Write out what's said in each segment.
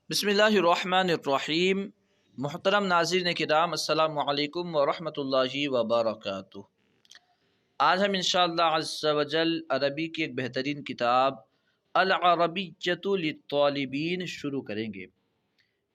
بسم اللہ الرحمن الرحیم۔ محترم ناظرین کرام، السلام علیکم ورحمۃ اللہ وبرکاتہ۔ آج ہم انشاءاللہ عز و جل عربی کی ایک بہترین کتاب العربیۃ للطالبین شروع کریں گے۔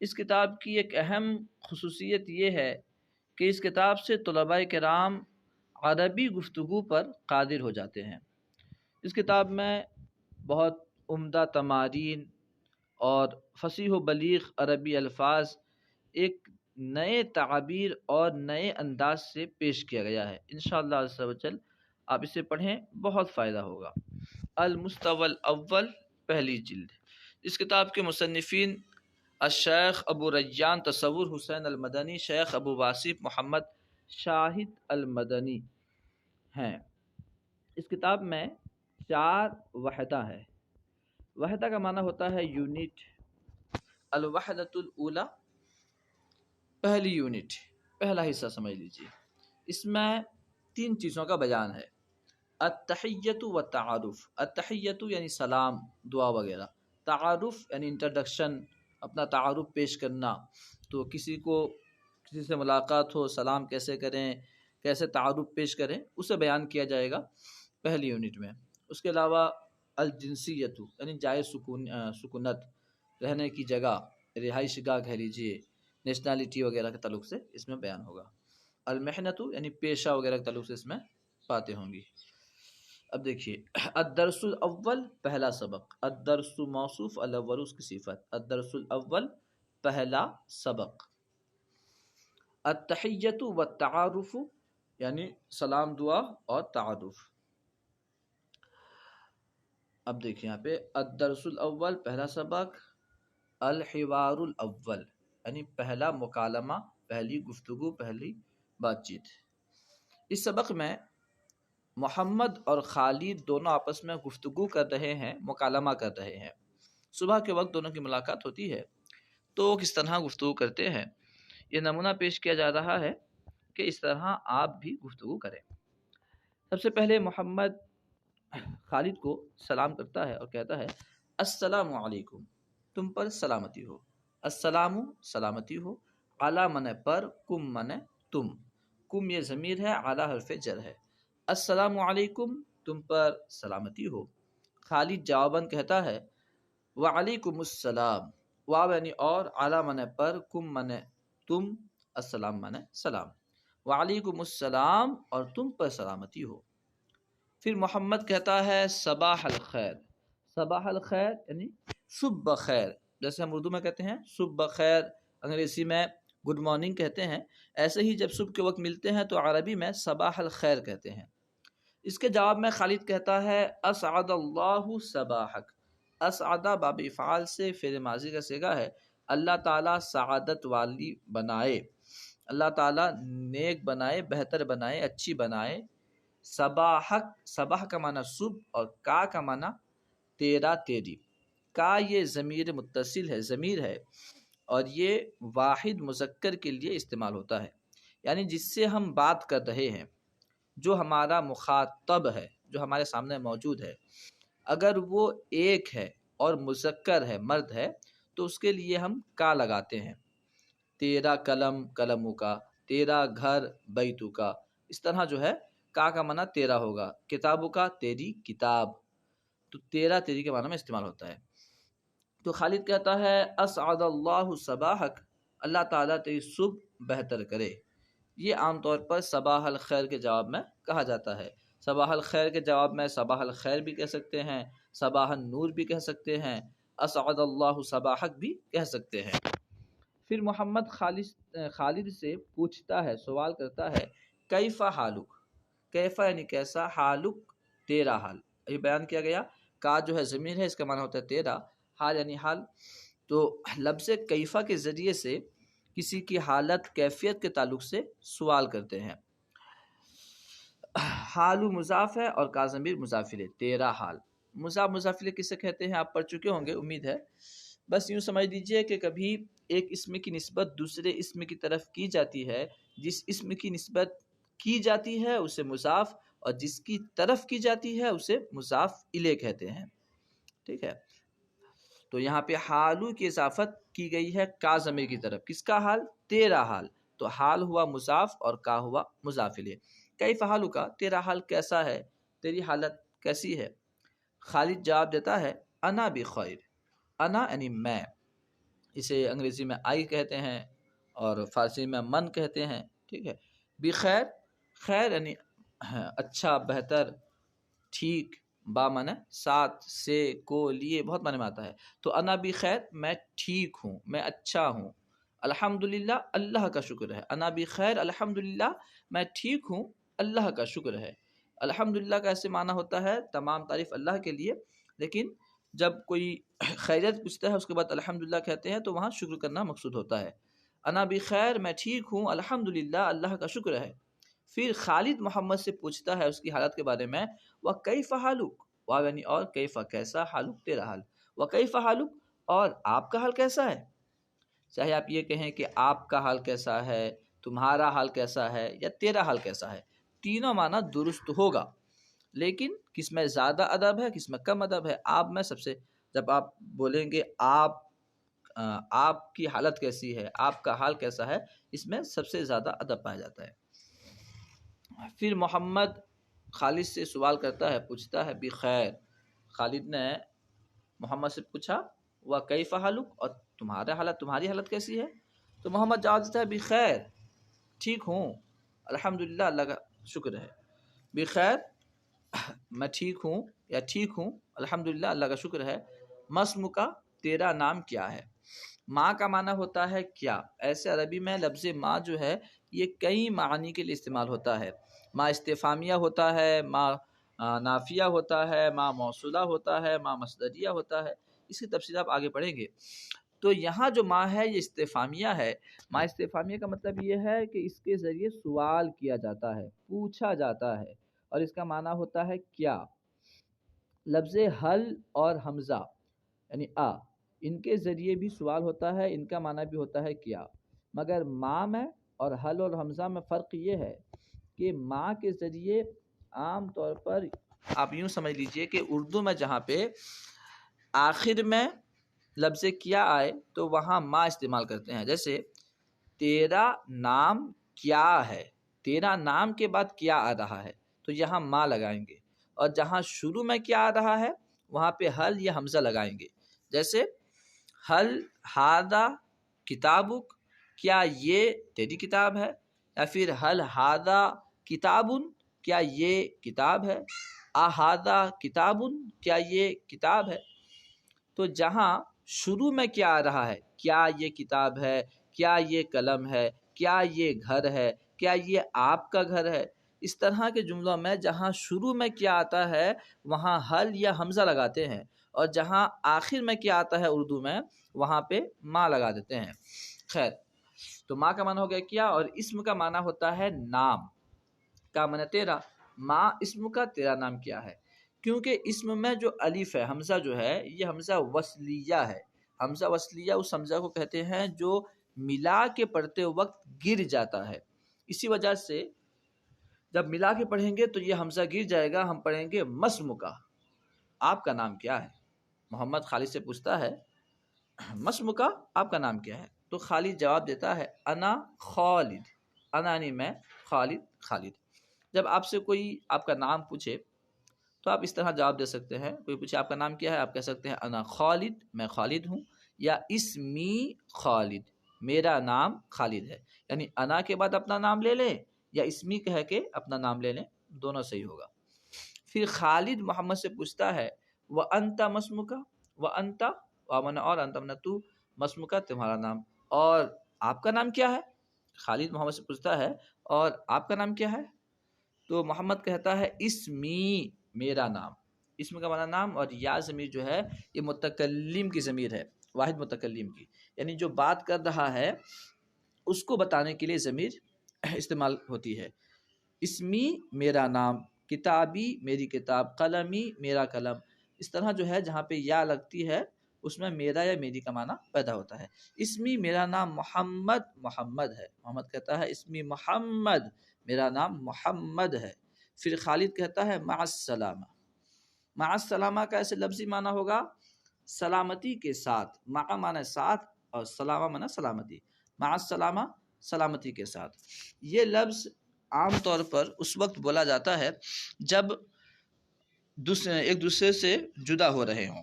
اس کتاب کی ایک اہم خصوصیت یہ ہے کہ اس کتاب سے طلباء کرام عربی گفتگو پر قادر ہو جاتے ہیں۔ اس کتاب میں بہت عمدہ تمارین اور فصیح و بلیغ عربی الفاظ ایک نئے تعابیر اور نئے انداز سے پیش کیا گیا ہے۔ انشاءاللہ عز و جل آپ اسے پڑھیں، بہت فائدہ ہوگا۔ المستوى الاول، پہلی جلد۔ اس کتاب کے مصنفین الشیخ ابو ریان تصور حسین المدنی، شیخ ابو واصف محمد شاہد المدنی ہیں۔ اس کتاب میں 4 وحدہ ہے۔ وحدہ کا معنی ہوتا ہے یونٹ۔ الوحدۃ الاولی، پہلی یونٹ، پہلا حصہ سمجھ لیجیے۔ اس میں 3 چیزوں کا بیان ہے: التحیۃ والتعارف۔ التحیۃ یعنی سلام، دعا وغیرہ۔ تعارف یعنی انٹروڈکشن، اپنا تعارف پیش کرنا۔ تو کسی سے ملاقات ہو، سلام کیسے کریں، کیسے تعارف پیش کریں، اسے بیان کیا جائے گا پہلی یونٹ میں۔ اس کے علاوہ الجنسیت یعنی جائے سکونت، رہنے کی جگہ، رہائش گاہ کہہ لیجیے، نیشنلٹی وغیرہ کے تعلق سے اس میں بیان ہوگا۔ المحنت یعنی پیشہ وغیرہ کے تعلق سے اس میں باتیں ہوں گی۔ اب دیکھیے، الدرس الاول، پہلا سبق۔ الدرس موصوف، الاول اس کی صفت۔ الدرس الاول، پہلا سبق۔ التحیۃ والتعارف یعنی سلام، دعا اور تعارف۔ اب دیکھیں یہاں پہ الدرس الاول، پہلا سبق۔ الحوار الاول یعنی پہلا مکالمہ، پہلی گفتگو، پہلی بات چیت۔ اس سبق میں محمد اور خالد دونوں آپس میں گفتگو کر رہے ہیں، مکالمہ کر رہے ہیں۔ صبح کے وقت دونوں کی ملاقات ہوتی ہے تو وہ کس طرح گفتگو کرتے ہیں، یہ نمونہ پیش کیا جا رہا ہے کہ اس طرح آپ بھی گفتگو کریں۔ سب سے پہلے محمد خالد کو سلام کرتا ہے اور کہتا ہے السلام علیکم، تم پر سلامتی ہو۔ السلام سلامتی ہو، علی من پر، کم من تم، کم یہ ضمیر ہے، علی حرف جر ہے۔ السلام علیکم، تم پر سلامتی ہو۔ خالد جواباً کہتا ہے وعلیکم السلام، واو یعنی اور، علی من پر، کم من تم، السلام من سلام، وعلیکم السلام اور تم پر سلامتی ہو۔ پھر محمد کہتا ہے صباح الخیر۔ صباح الخیر یعنی صبح بخیر، جیسے ہم اردو میں کہتے ہیں صبح بخیر، انگریزی میں گڈ مارننگ کہتے ہیں، ایسے ہی جب صبح کے وقت ملتے ہیں تو عربی میں صباح الخیر کہتے ہیں۔ اس کے جواب میں خالد کہتا ہے اسعد اللہ صباحک۔ اسعد باب افعال سے فعل ماضی کا صیغہ ہے، اللہ تعالیٰ سعادت والی بنائے، اللہ تعالیٰ نیک بنائے، بہتر بنائے، اچھی بنائے۔ صباحک، صباح کا معنی صبح اور کا کا معنی تیرا، تیری۔ کا یہ ضمیر متصل ہے، ضمیر ہے، اور یہ واحد مذکر کے لیے استعمال ہوتا ہے، یعنی جس سے ہم بات کر رہے ہیں، جو ہمارا مخاطب ہے، جو ہمارے سامنے موجود ہے، اگر وہ ایک ہے اور مذکر ہے، مرد ہے، تو اس کے لیے ہم کا لگاتے ہیں۔ تیرا قلم، قلموں کا، تیرا گھر، بیتو کا، اس طرح جو ہے کا معنی تیرا ہوگا، کتابوں کا، تیری کتاب، تو تیرا، تیری کے معنی میں استعمال ہوتا ہے۔ تو خالد کہتا ہے اسعد اللہ صباحک، اللہ تعالیٰ تیری صبح بہتر کرے۔ یہ عام طور پر صباح الخیر کے جواب میں کہا جاتا ہے۔ صباح الخیر کے جواب میں صباح الخیر بھی کہہ سکتے ہیں، صباح النور بھی کہہ سکتے ہیں، اسعد اللہ صباحک بھی کہہ سکتے ہیں۔ پھر محمد خالد سے پوچھتا ہے، سوال کرتا ہے کیف حالک۔ کیفا یعنی کیسا، حالک تیرا حال، یہ بیان کیا گیا۔ کا جو ہے ضمیر ہے، اس کا معنی ہوتا ہے تیرا، حال یعنی حال۔ تو لفظ کیفا کے ذریعے سے کسی کی حالت، کیفیت کے تعلق سے سوال کرتے ہیں۔ حال مضاف ہے اور کا ضمیر مضاف الیہ، تیرا حال۔ مضاف الیہ کسے کہتے ہیں آپ پڑھ چکے ہوں گے امید ہے۔ بس یوں سمجھ لیجئے کہ کبھی ایک اسم کی نسبت دوسرے اسم کی طرف کی جاتی ہے، جس اسم کی نسبت کی جاتی ہے اسے مضاف، اور جس کی طرف کی جاتی ہے اسے مضاف الیہ کہتے ہیں، ٹھیک ہے۔ تو یہاں پہ حالو کی اضافت کی گئی ہے کا ضمیر کی طرف. کس کا حال؟ تیرا حال. تو حال ہوا مضاف اور کا ہوا مضاف الیہ. کیف حالک، تیرا حال کیسا ہے، تیری حالت کیسی ہے؟ خالد جواب دیتا ہے انا بخیر. انا یعنی میں، اسے انگریزی میں آئی کہتے ہیں اور فارسی میں من کہتے ہیں. ٹھیک ہے. بخیر، خیر یعنی اچھا، بہتر، ٹھیک. با معنی ساتھ، سے، کو، لیے، بہت معنی میں آتا ہے. تو انا بخیر، میں ٹھیک ہوں، میں اچھا ہوں. الحمدللہ، اللہ کا شکر ہے. انا بخیر الحمدللہ، میں ٹھیک ہوں، اللہ کا شکر ہے. الحمدللہ کا ایسے معنی ہوتا ہے تمام تعریف اللہ کے لیے، لیکن جب کوئی خیریت پوچھتا ہے اس کے بعد الحمدللہ کہتے ہیں تو وہاں شکر کرنا مقصود ہوتا ہے. انا بخیر، میں ٹھیک ہوں، الحمدللہ، اللہ کا شکر ہے. پھر خالد محمد سے پوچھتا ہے اس کی حالت کے بارے میں. وَكَيْفَ حَالُكَ، واو یعنی اور، کیف کیسا، حالک تیرا حال. وَكَيْفَ حَالُكَ، اور آپ کا حال کیسا ہے. چاہے آپ یہ کہیں کہ آپ کا حال کیسا ہے، تمہارا حال کیسا ہے، یا تیرا حال کیسا ہے، تینوں معنی درست ہوگا، لیکن کس میں زیادہ ادب ہے، کس میں کم ادب ہے. آپ میں سب سے، جب آپ بولیں گے آپ کی حالت کیسی ہے، آپ کا حال کیسا ہے، اس میں سب سے زیادہ ادب پایا جاتا ہے. پھر محمد خالد سے سوال کرتا ہے، پوچھتا ہے بخیر. خالد نے محمد سے پوچھا وَكَيْفَ حَالُكَ، اور تمہاری حالت کیسی ہے. تو محمد جواب دیتا ہے بخیر، ٹھیک ہوں، الحمدللہ، اللہ کا شکر ہے. بخیر، میں ٹھیک ہوں یا ٹھیک ہوں، الحمدللہ، اللہ کا شکر ہے. مسمک، تیرا نام کیا ہے. ماں کا معنی ہوتا ہے کیا. ایسے عربی میں لفظ ماں جو ہے یہ کئی معنی کے لیے استعمال ہوتا ہے. ماں استفہامیہ ہوتا ہے، ماں نافیہ ہوتا ہے، ماں موصولہ ہوتا ہے، ماں مصدریہ ہوتا ہے. اس کی تفصیل آپ آگے پڑھیں گے. تو یہاں جو ماں ہے یہ استفہامیہ ہے. ماں استفہامیہ کا مطلب یہ ہے کہ اس کے ذریعے سوال کیا جاتا ہے، پوچھا جاتا ہے، اور اس کا معنی ہوتا ہے کیا. لفظ حل اور حمزہ یعنی ان کے ذریعے بھی سوال ہوتا ہے، ان کا معنی بھی ہوتا ہے کیا. مگر ماں میں اور حل اور حمزہ میں فرق یہ ہے کہ ماں کے ذریعے عام طور پر آپ یوں سمجھ لیجئے کہ اردو میں جہاں پہ آخر میں لفظ کیا آئے تو وہاں ماں استعمال کرتے ہیں. جیسے تیرا نام کیا ہے، تیرا نام کے بعد کیا آ رہا ہے تو یہاں ماں لگائیں گے، اور جہاں شروع میں کیا آ رہا ہے وہاں پہ حل یا حمزہ لگائیں گے. جیسے حل ہادہ کتابک، کیا یہ تیری کتاب ہے، یا پھر حل ہادہ کتابن، کیا یہ کتاب ہے. احادہ کتابن، کیا یہ کتاب ہے. تو جہاں شروع میں کیا آ رہا ہے، کیا یہ کتاب ہے، کیا یہ قلم ہے، کیا یہ گھر ہے، کیا یہ آپ کا گھر ہے، اس طرح کے جملوں میں جہاں شروع میں کیا آتا ہے وہاں حل یا حمزہ لگاتے ہیں، اور جہاں آخر میں کیا آتا ہے اردو میں وہاں پہ ماں لگا دیتے ہیں. خیر، تو ماں کا معنی ہو گیا کیا، اور اسم کا معنی ہوتا ہے نام. کا معنی تیرا، ماں اسم کا، تیرا نام کیا ہے. کیونکہ اسم میں جو الف ہے، حمزہ جو ہے یہ حمزہ وصلیہ ہے. حمزہ وصلیہ اس حمزہ کو کہتے ہیں جو ملا کے پڑھتے وقت گر جاتا ہے. اسی وجہ سے جب ملا کے پڑھیں گے تو یہ حمزہ گر جائے گا. ہم پڑھیں گے مسمکا، آپ کا نام کیا ہے. محمد خالد سے پوچھتا ہے مسمکا، آپ کا نام کیا ہے. تو خالد جواب دیتا ہے انا خالد. انا یعنی میں، خالد خالد. جب آپ سے کوئی آپ کا نام پوچھے تو آپ اس طرح جواب دے سکتے ہیں. کوئی پوچھے آپ کا نام کیا ہے، آپ کہہ سکتے ہیں انا خالد، میں خالد ہوں، یا اسمی خالد، میرا نام خالد ہے. یعنی انا کے بعد اپنا نام لے لیں یا اسمی کہہ کے اپنا نام لے لیں، دونوں صحیح ہوگا. پھر خالد محمد سے پوچھتا ہے وَأَنْتَ مَسْمُكَ، وَأَنْتَ وَمَنَ اور انت من تو، مسمکا تمہارا نام، اور آپ کا نام کیا ہے. خالد محمد سے پوچھتا ہے اور آپ کا نام کیا ہے. تو محمد کہتا ہے اسمی، میرا نام. اسم کا معنی نام، اور یا ضمیر جو ہے یہ متکلم کی ضمیر ہے، واحد متکلم کی، یعنی جو بات کر رہا ہے اس کو بتانے کے لیے ضمیر استعمال ہوتی ہے. اسمی میرا نام، کتابی میری کتاب، قلمی میرا قلم. اس طرح جو ہے جہاں پہ یا لگتی ہے اس میں میرا یا میری کا معنی پیدا ہوتا ہے. اسمی میرا نام محمد، محمد ہے. محمد کہتا ہے اسمی محمد، میرا نام محمد ہے. پھر خالد کہتا ہے مع السلامہ. مع السلامہ کا ایسے لفظی معنی ہوگا سلامتی کے ساتھ، مع معنی ساتھ اور سلامہ معنی سلامتی، مع السلامہ سلامتی کے ساتھ۔ یہ لفظ عام طور پر اس وقت بولا جاتا ہے جب ایک دوسرے سے جدا ہو رہے ہوں،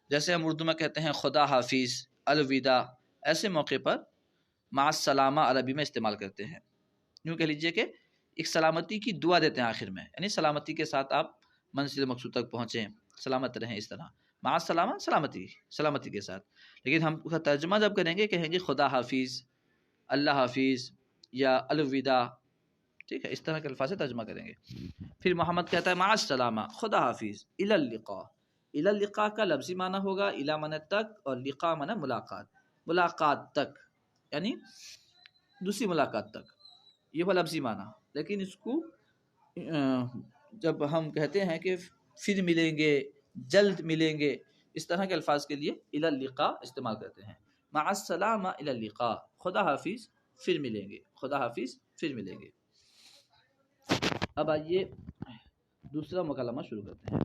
جیسے ہم اردو میں کہتے ہیں خدا حافظ، الوداع، ایسے موقع پر مع السلامہ عربی میں استعمال کرتے ہیں۔ یوں کہہ لیجئے کہ ایک سلامتی کی دعا دیتے ہیں آخر میں، یعنی سلامتی کے ساتھ آپ منزل مقصود تک پہنچیں، سلامت رہیں، اس طرح مع السلامہ سلامتی کے ساتھ۔ لیکن ہم اس کا ترجمہ جب کریں گے کہیں گے خدا حافظ، اللہ حافظ یا الوداع، ٹھیک ہے، اس طرح کے الفاظ سے ترجمہ کریں گے۔ پھر محمد کہتا ہے مع السلامہ، خدا حافظ، الی اللقاء۔ الی اللقاء کا لفظی معنی ہوگا الی معنی تک، اور لقاء معنی ملاقات تک، یعنی دوسری ملاقات تک، یہ وہ لفظی معنی۔ لیکن اس کو جب ہم کہتے ہیں کہ پھر ملیں گے، جلد ملیں گے، اس طرح کے الفاظ کے لیے الی اللقاء استعمال کرتے ہیں۔ مع السلامہ الی اللقاء، خدا حافظ پھر ملیں گے، خدا حافظ پھر ملیں گے۔ اب آئیے دوسرا مکالمہ شروع کرتے ہیں۔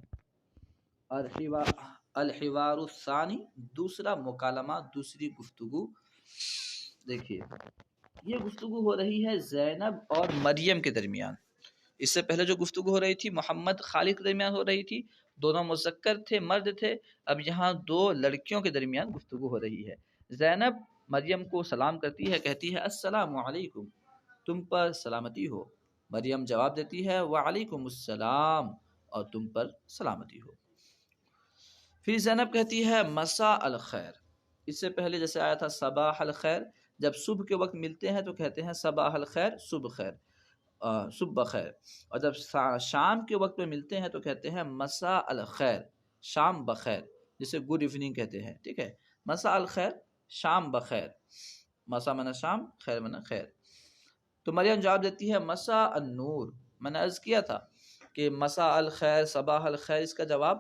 الحوار الثانی، دوسرا مکالمہ، دوسری گفتگو۔ دیکھیے یہ گفتگو ہو رہی ہے زینب اور مریم کے درمیان۔ اس سے پہلے جو گفتگو ہو رہی تھی محمد خالد کے درمیان ہو رہی تھی، دونوں مذکر تھے، مرد تھے۔ اب یہاں دو لڑکیوں کے درمیان گفتگو ہو رہی ہے۔ زینب مریم کو سلام کرتی ہے، کہتی ہے السلام علیکم، تم پر سلامتی ہو۔ مریم جواب دیتی ہے وعلیکم السلام، اور تم پر سلامتی ہو۔ پھر زینب کہتی ہے مساء الخیر۔ اس سے پہلے جیسے آیا تھا صباح الخیر، جب صبح کے وقت ملتے ہیں تو کہتے ہیں صباح الخیر، صبح خیر، صبح بخیر، اور جب شام کے وقت میں ملتے ہیں تو کہتے ہیں مساء الخیر، شام بخیر، جسے گڈ ایوننگ کہتے ہیں، ٹھیک ہے، مساء الخیر، شام بخیر، مساء معنی شام، خیر معنی خیر۔ تو مریم جواب دیتی ہے مساء النور۔ میں نے عرض کیا تھا کہ مساء الخیر، صباح الخیر، اس کا جواب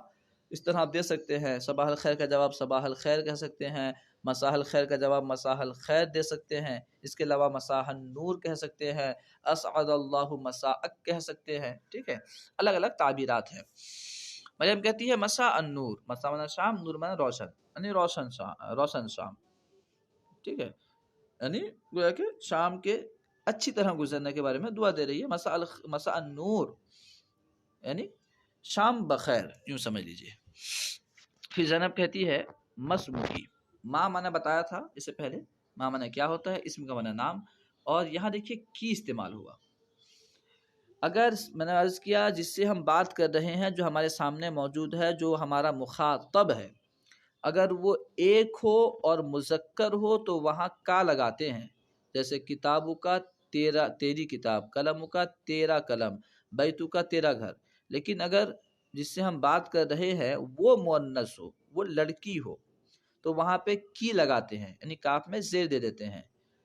اس طرح آپ دے سکتے ہیں۔ صباح الخیر کا جواب صباح الخیر کہہ سکتے ہیں، مساء الخیر کا جواب مساء الخیر دے سکتے ہیں، اس کے علاوہ مساء النور کہہ سکتے ہیں، اسعد اللہ مساءک کہہ سکتے ہیں، ٹھیک ہے، الگ الگ تعبیرات ہیں۔ مریم کہتی ہے مساء النور، مساء معنی شام، نور معنی روشن، یعنی روشن شام، ٹھیک ہے، یعنی گویا کہ شام کے اچھی طرح گزرنے کے بارے میں دعا دے رہی ہے۔ مساء النور یعنی شام بخیر، یوں سمجھ لیجئے۔ پھر زینب کہتی ہے مسموکی، ماں معنی بتایا تھا اس سے پہلے، ماں معنی کیا ہوتا ہے، اسم کا معنی نام، اور یہاں دیکھیے کی استعمال ہوا۔ اگر میں نے عرض کیا جس سے ہم بات کر رہے ہیں، جو ہمارے سامنے موجود ہے، جو ہمارا مخاطب ہے، اگر وہ ایک ہو اور مذکر ہو تو وہاں کا لگاتے ہیں، جیسے کتابوں کا تیری کتاب، قلم کا تیرا قلم، بیتو کا تیرا گھر۔ لیکن اگر جس سے ہم بات کر رہے ہیں وہ مؤنث ہو، وہ لڑکی ہو، تو وہاں پہ کی لگاتے ہیں، یعنی کاف میں زیر دے دیتے ہیں۔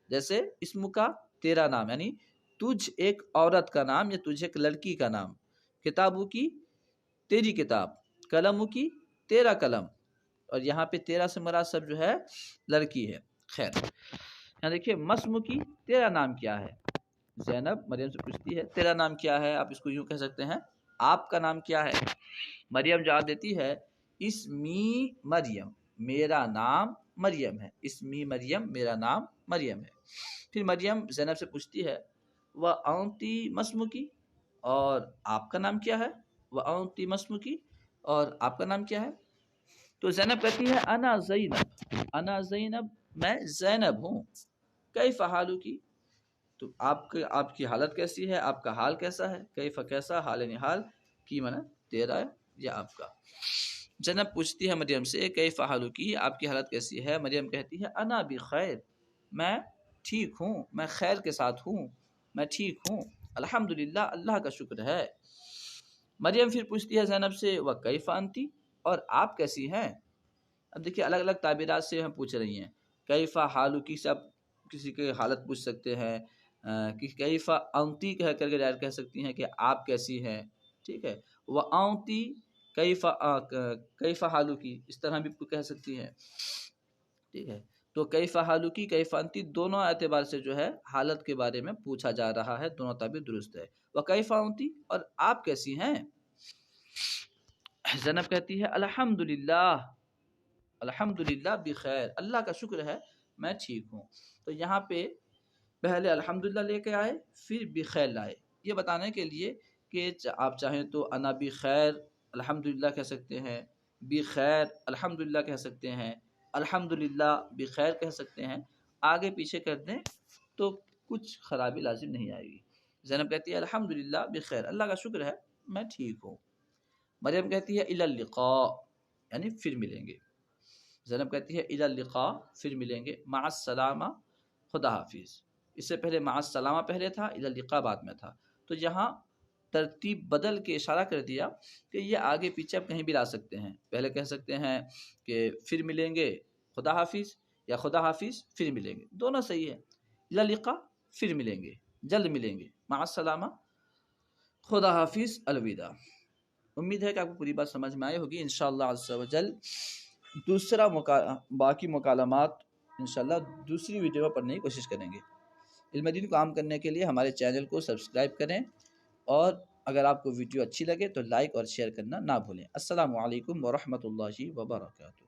جیسے اسم کا تیرا نام، یعنی تجھ ایک عورت کا نام یا تجھ ایک لڑکی کا نام، کتابوں کی تیری کتاب، قلم کی تیرا قلم، اور یہاں پہ تیرا سے مراد سب جو ہے لڑکی ہے۔ خیر، یہاں دیکھیے مسم کی تیرا نام کیا ہے، زینب مریم سے پوچھتی ہے تیرا نام کیا ہے، آپ اس کو یوں کہہ سکتے ہیں آپ کا نام کیا ہے۔ مریم جواب دیتی ہے اسمی مریم، میرا نام مریم ہے، اسمی مریم، میرا نام مریم ہے۔ پھر مریم زینب سے پوچھتی ہے وَأَنْتِ مَسْمُكِ، اور آپ کا نام کیا ہے، وَأَنْتِ مَسْمُكِ، اور آپ کا نام کیا ہے۔ تو زینب کہتی ہے انا زینب، انا زینب، میں زینب ہوں۔ کیف حالک، تو آپ کی حالت کیسی ہے، آپ کا حال کیسا ہے، کیف کیسا، حال یعنی حال، کی معنی تیرا یا آپ کا۔ زینب پوچھتی ہے مریم سے کیف حالک، آپ کی حالت کیسی ہے۔ مریم کہتی ہے انا بخیر، میں ٹھیک ہوں، میں خیر کے ساتھ ہوں، میں ٹھیک ہوں، الحمدللہ، اللہ کا شکر ہے۔ مریم پھر پوچھتی ہے زینب سے وکیف انت، اور آپ کیسی ہیں۔ اب دیکھیے الگ الگ تعبیرات سے ہم پوچھ رہی ہیں۔ کیف حالک سے آپ کسی کی حالت پوچھ سکتے ہیں، کیف انتی کہہ کر کے ظاہر کہہ سکتی ہیں کہ آپ کیسی ہیں، ٹھیک ہے، وانتی کیف حالک، اس طرح بھی کہہ سکتی ہیں، ٹھیک ہے۔ تو کیف حالک، کیف انتی، دونوں اعتبار سے جو ہے حالت کے بارے میں پوچھا جا رہا ہے، دونوں تعبیر درست ہے۔ وکیف انتی، اور آپ کیسی ہیں۔ زینب کہتی ہے الحمدللہ، الحمدللہ بخیر، اللہ کا شکر ہے میں ٹھیک ہوں۔ تو یہاں پہ پہلے الحمدللہ لے کے آئے، پھر بخیر لائے، یہ بتانے کے لیے کہ آپ چاہیں تو انا بخیر الحمدللہ کہہ سکتے ہیں، بخیر الحمدللہ کہہ سکتے ہیں، الحمدللہ بخیر کہہ سکتے ہیں، آگے پیچھے کر دیں تو کچھ خرابی لازم نہیں آئے گی۔ زینب کہتی ہے الحمدللہ بخیر، اللہ کا شکر ہے میں ٹھیک ہوں۔ مریم کہتی ہے الی اللقاء، یعنی پھر ملیں گے۔ زینب کہتی ہے الی اللقاء، پھر ملیں گے، مع السلامہ، خدا حافظ۔ اس سے پہلے مع السلامہ پہلے تھا، الی اللقاء بعد میں تھا، تو یہاں ترتیب بدل کے اشارہ کر دیا کہ یہ آگے پیچھے آپ کہیں بھی لا سکتے ہیں، پہلے کہہ سکتے ہیں کہ پھر ملیں گے خدا حافظ، یا خدا حافظ پھر ملیں گے، دونوں صحیح ہے۔ الی اللقاء پھر ملیں گے، جلد ملیں گے، مع السلامہ، خدا حافظ، الوداع۔ امید ہے کہ آپ کو پوری بات سمجھ میں آئی ہوگی۔ انشاءاللہ عز و جل دوسرا باقی مکالمات انشاءاللہ دوسری ویڈیو میں پڑھنے کی کوشش کریں گے۔ علم دین کو عام کرنے کے لیے ہمارے چینل کو سبسکرائب کریں، اور اگر آپ کو ویڈیو اچھی لگے تو لائک اور شیئر کرنا نہ بھولیں۔ السلام علیکم ورحمۃ اللہ وبرکاتہ۔